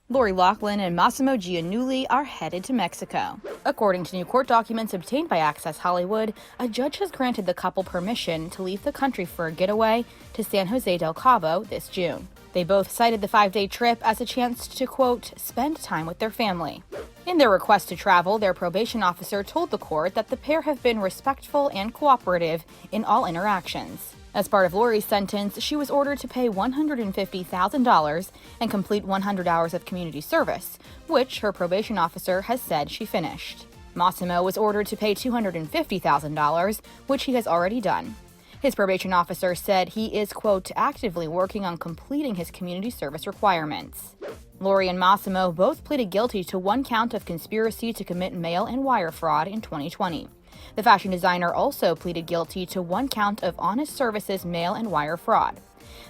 Loughlin and Mossimo Giannulli are headed to Mexico. According to new court documents obtained by Access Hollywood, a judge has granted the couple permission to leave the country for a getaway to San Jose Del Cabo this June. They both cited the 5-day trip as a chance to, quote, spend time with their family. In their request to travel, their probation officer told the court that the pair have been respectful and cooperative in all interactions. As part of Lori's sentence, she was ordered to pay $150,000 and complete 100 hours of community service, which her probation officer has said she finished. Mossimo was ordered to pay $250,000, which he has already done. His probation officer said he is, quote, actively working on completing his community service requirements. Lori and Mossimo both pleaded guilty to one count of conspiracy to commit mail and wire fraud in 2020. The fashion designer also pleaded guilty to one count of honest services mail and wire fraud.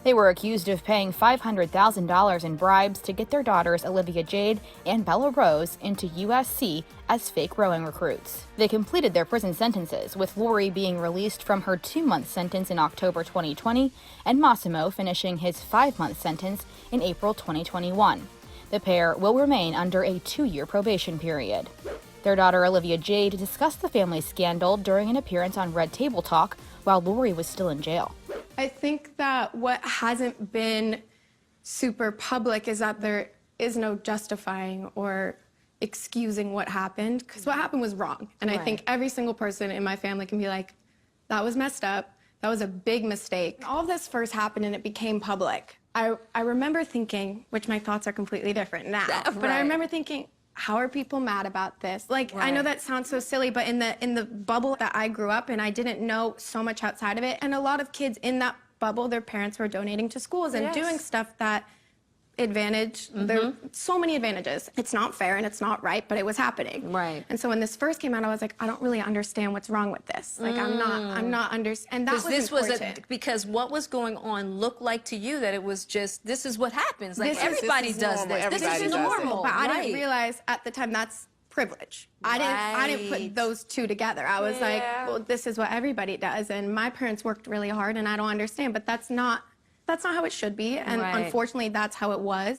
They were accused of paying $500,000 in bribes to get their daughters Olivia Jade and Bella Rose into USC as fake rowing recruits. They completed their prison sentences, with Lori being released from her 2-month sentence in October 2020 and Mossimo finishing his 5-month sentence in April 2021. The pair will remain under a 2-year probation period. Their daughter Olivia Jade discussed the family scandal during an appearance on Red Table Talk while Lori was still in jail. I think that what hasn't been super public is that there is no justifying or excusing what happened, because what happened was wrong. And I think every single person in my family can be like, that was messed up, that was a big mistake. All of this first happened and it became public. I remember thinking, which my thoughts are completely different now, but I remember thinking, how are people mad about this? Like, I know that sounds so silly, but in the bubble that I grew up in, I didn't know so much outside of it. And a lot of kids in that bubble, their parents were donating to schools and doing stuff that advantage. There are so many advantages. It's not fair and it's not right, but it was happening. And so when this first came out, I was like, I don't really understand what's wrong with this. Like, I'm not understanding. And that was important. Because what was going on looked like to you that it was just, this is what happens. Like, everybody does this. This is normal. But I didn't realize at the time that's privilege. I didn't put those two together. I was like, well, this is what everybody does. And my parents worked really hard and I don't understand, but that's not how it should be. And unfortunately, that's how it was.